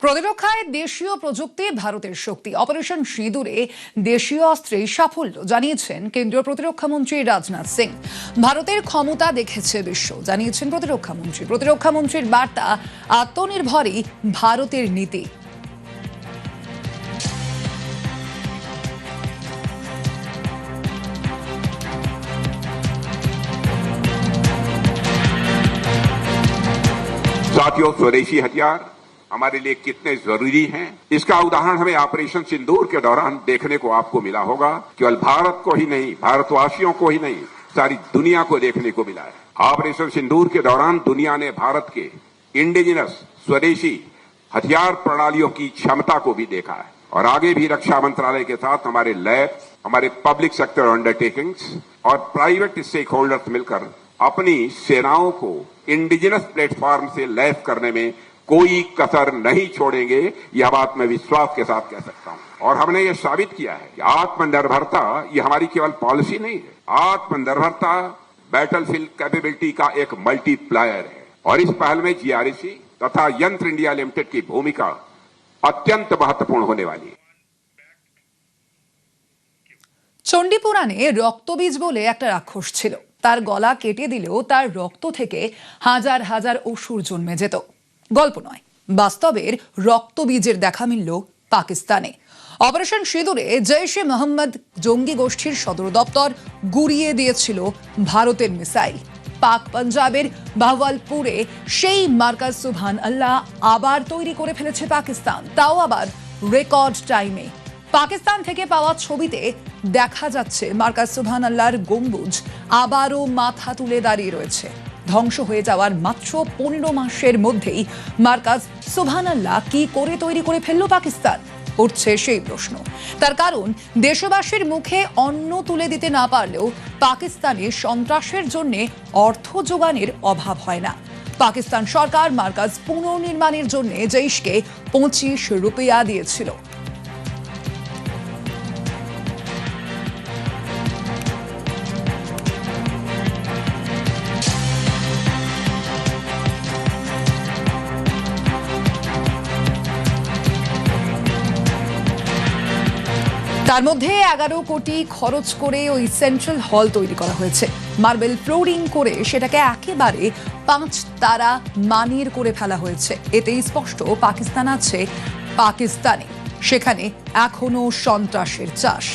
প্রতিরক্ষায় দেশীয় প্রযুক্তি ভারতের শক্তি। অপারেশন সিঁদুরে দেশীয় অস্ত্রে সাফল্য জানিয়েছেন কেন্দ্রীয় প্রতিরক্ষামন্ত্রী রাজনাথ সিং। ভারতের ক্ষমতা দেখেছে বিশ্ব, জানিয়েছেন প্রতিরক্ষামন্ত্রী। প্রতিরক্ষামন্ত্রীর বার্তা, আত্মনির্ভরই ভারতের নীতি। साथियों, स्वदेशी हथियार हमारे लिए कितने जरूरी हैं, इसका उदाहरण हमें ऑपरेशन सिंदूर के दौरान देखने को आपको मिला होगा। केवल भारत को ही नहीं, भारतवासियों को ही नहीं, सारी दुनिया को देखने को मिला है। ऑपरेशन सिंदूर के दौरान दुनिया ने भारत के इंडिजिनस स्वदेशी हथियार प्रणालियों की क्षमता को भी देखा है और आगे भी रक्षा मंत्रालय के साथ हमारे लैब, हमारे पब्लिक सेक्टर अंडरटेकिंग्स और प्राइवेट स्टेक होल्डर्स मिलकर अपनी सेनाओं को इंडिजिनस प्लेटफॉर्म से लैस करने में कोई कसर नहीं छोड़ेंगे। यह बात मैं विश्वास के साथ कह सकता हूं और हमने यह साबित किया है कि आत्मनिर्भरता ये हमारी केवल पॉलिसी नहीं है, आत्मनिर्भरता बैटलफील्ड कैपेबिलिटी का एक मल्टीप्लायर है और इस पहल में जीआरसी तथा यंत्र इंडिया लिमिटेड की भूमिका अत्यंत महत्वपूर्ण होने वाली है। চণ্ডীপুরাণে রক্তবীজ বলে একটা রাক্ষস ছিল। তার গলা কেটে দিলেও তার রক্ত থেকে হাজার হাজার অসুর জন্মে যেত। গল্প নয়, বাস্তবের রক্তবীজের দেখা মিলল পাকিস্তানে। অপারেশন সিঁদুরে জৈশ-এ মোহাম্মদ জঙ্গি গোষ্ঠীর সদর দপ্তর গুড়িয়ে দিয়েছিল ভারতের মিসাইল। পাক পাঞ্জাবের বাহওয়ালপুরে সেই মার্কাজ সুবহান আল্লাহ আবার তৈরি করে ফেলেছে পাকিস্তান, তাও আবার রেকর্ড টাইমে। পাকিস্তান থেকে পাওয়া ছবিতে দেখা যাচ্ছে মার্কাজ সুবহান আল্লাহর গম্বুজ আবারও মাথা তুলে দাঁড়িয়ে রয়েছে। ধ্বংস হয়ে যাওয়ার মাত্র 15 মাসের মধ্যেই মার্কাজ সুবহান আল্লাহ কি করে তৈরি করে ফেলল পাকিস্তান, উঠছে সেই প্রশ্ন। তার কারণ, দেশবাসীর মুখে অন্ন তুলে দিতে না পারলেও পাকিস্তানে সন্ত্রাসের জন্য অর্থ যোগানের অভাব হয় না। পাকিস্তান সরকার মার্কাজ পুনর্নির্মাণের জন্য জৈশকে 25 রুপিয়া দিয়েছিল। তার মধ্যে 11 কোটি খরচ করে ওই সেন্ট্রাল হল তৈরি করা হয়েছে। মার্বেল ফ্লোরিং করে সেটাকে একেবারে 5 তারা মানের করে ফেলা হয়েছে। এতেই স্পষ্ট পাকিস্তান আছে পাকিস্তানে, সেখানে এখনো সন্ত্রাসের চাষ।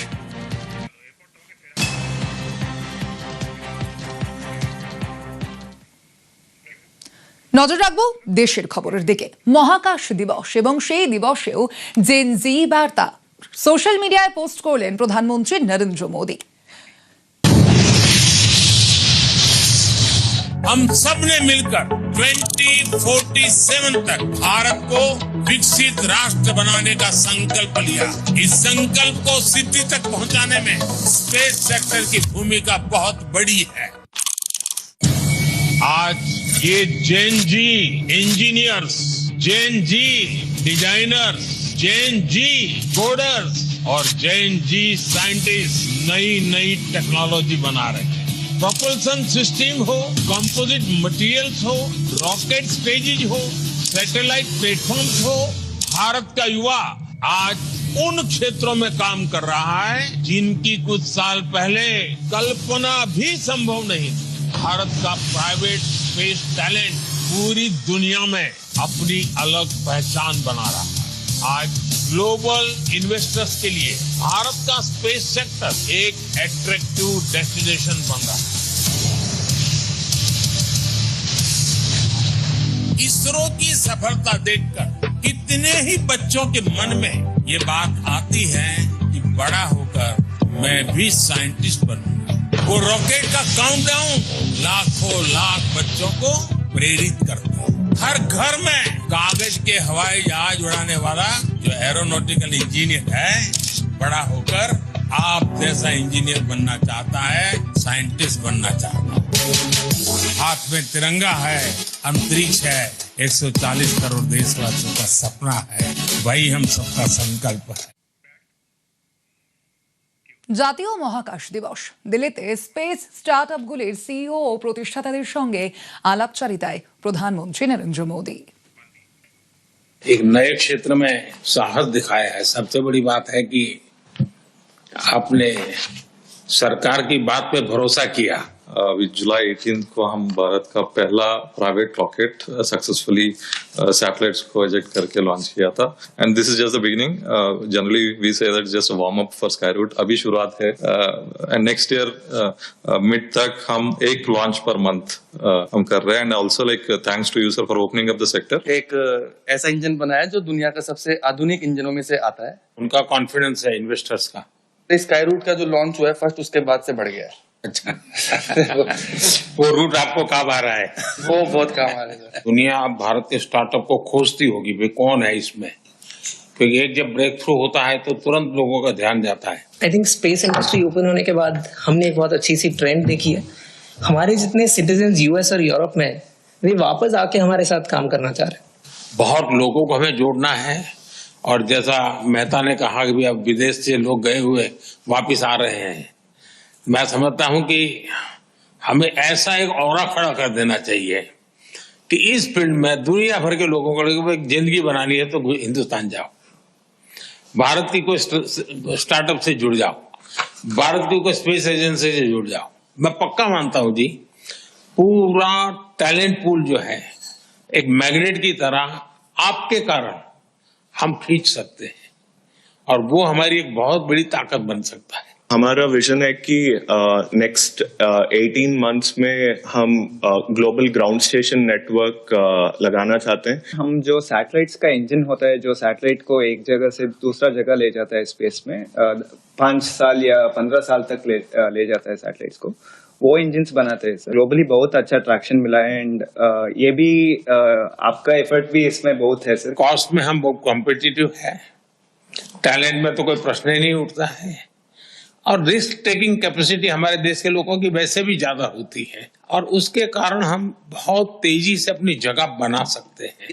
নজর রাখবো দেশের খবরের দিকে। মহাকাশ দিবস এবং সেই দিবসেও জেন জি বার্তা সোশ্যাল মিডিয়ায় পোস্ট করলেন প্রধানমন্ত্রী নরেন্দ্র मोदी। हम सब ने मिलकर 2047 तक भारत को विकसित राष्ट्र बनाने का संकल्प लिया। इस संकल्प को सिद्धि तक पहुंचाने में स्पेस सेक्टर की भूमिका बहुत बड़ी है। आज ये जेन जी इंजीनियर्स, जेन जी डिजाइनर्स, जेन जी कोडर्स और जेन जी साइंटिस्ट नई नई टेक्नोलॉजी बना रहे हैं। प्रोपल्सन सिस्टम हो, कंपोजिट मटेरियल्स हो, रॉकेट स्टेजेज हो, सैटेलाइट प्लेटफॉर्म्स हो, भारत का युवा आज उन क्षेत्रों में काम कर रहा है जिनकी कुछ साल पहले कल्पना भी संभव नहीं थी। भारत का प्राइवेट स्पेस टैलेंट पूरी दुनिया में अपनी अलग पहचान बना रहा है। आज ग्लोबल इन्वेस्टर्स के लिए भारत का स्पेस सेक्टर एक अट्रैक्टिव डेस्टिनेशन बन रहा है। इसरो की सफलता देखकर कितने ही बच्चों के मन में ये बात आती है कि बड़ा होकर मैं भी साइंटिस्ट बनूंगा। वो रॉकेट का काउंटडाउन लाखों लाख बच्चों को प्रेरित करता है। हर घर में कागज के हवाई जहाज उड़ाने वाला जो एरोनॉटिकल इंजीनियर है, बड़ा होकर आप जैसा इंजीनियर बनना चाहता है, साइंटिस्ट बनना चाहता है। हाथ में तिरंगा है, अंतरिक्ष है, 140 करोड़ देशवासियों का सपना है, वही हम सबका संकल्प है। জাতীয় মহাকাশ দিবস। দিল্লিতে স্পেস স্টার্টআপগুলির সিইও ও প্রতিষ্ঠাতাদের সঙ্গে আলাপচারিতায় প্রধানমন্ত্রী নরেন্দ্র মোদী। एक नए क्षेत्र में साहस दिखाया है। सबसे बड़ी बात है कि आपने सरकार की बात पे भरोसा किया। जुलाई 18 को हम भारत का पहला प्राइवेट रॉकेट सक्सेसफुली सैटेलाइट्स को इजेक्ट करके लॉन्च किया था and this is just the beginning. Generally we say that just warm up for Skyroot, अभी शुरुआत है एंड नेक्स्ट ईयर मिड तक हम एक लॉन्च पर मंथ हम कर रहे हैं and also like thanks to you sir for opening up the sector. एक ऐसा इंजन बनाया जो दुनिया का सबसे आधुनिक इंजनों में से आता है। उनका कॉन्फिडेंस है इन्वेस्टर्स का। स्काईरूट का जो लॉन्च हुआ है फर्स्ट, उसके बाद से बढ़ गया है। अच्छा वो रूट आपको काम आ रहा है? वो बहुत काम आ रहा है। दुनिया अब भारत के स्टार्टअप को खोजती होगी भाई कौन है इसमें, क्योंकि एक जब ब्रेक थ्रू होता है तो तुरंत लोगों का ध्यान जाता है। I think space industry open होने के बाद हमने एक बहुत अच्छी सी ट्रेंड देखी है। हमारे जितने सिटीजन यूएस और यूरोप में हैं, वे वापस आके हमारे साथ काम करना चाह रहे हैं। बहुत लोगों को हमें जोड़ना है और जैसा मेहता ने कहा कि अब विदेश से लोग गए हुए वापिस आ रहे हैं, मैं समझता हूं कि हमें ऐसा एक औरा खड़ा कर देना चाहिए कि इस फील्ड में दुनिया भर के लोगों को एक जिंदगी बनानी है तो हिंदुस्तान जाओ, भारत की कोई स्टार्टअप से जुड़ जाओ, भारत की कोई स्पेस एजेंसी से जुड़ जाओ। मैं पक्का मानता हूं जी, पूरा टैलेंट पूल जो है एक मैग्नेट की तरह आपके कारण हम खींच सकते हैं और वो हमारी एक बहुत बड़ी ताकत बन सकता है। हमारा विजन है कि नेक्स्ट 18 मंथ्स में हम ग्लोबल ग्राउंड स्टेशन नेटवर्क लगाना चाहते हैं। हम जो सैटेलाइट्स का इंजन होता है, जो सैटेलाइट को एक जगह से दूसरा जगह ले जाता है स्पेस में, 5 साल या 15 साल तक ले जाता है सैटेलाइट्स को, वो इंजन्स बनाते हैं सर। ग्लोबली बहुत अच्छा ट्रैक्शन मिला है एंड ये भी आपका एफर्ट भी इसमें बहुत है सर। कॉस्ट में हम बहुत कॉम्पिटिटिव है, टैलेंट में तो कोई प्रश्न ही नहीं उठता है और रिस्क टेकिंग कैपेसिटी हमारे देश के लोगों की वैसे भी ज्यादा होती है और उसके कारण हम बहुत तेजी से अपनी जगह बना सकते हैं।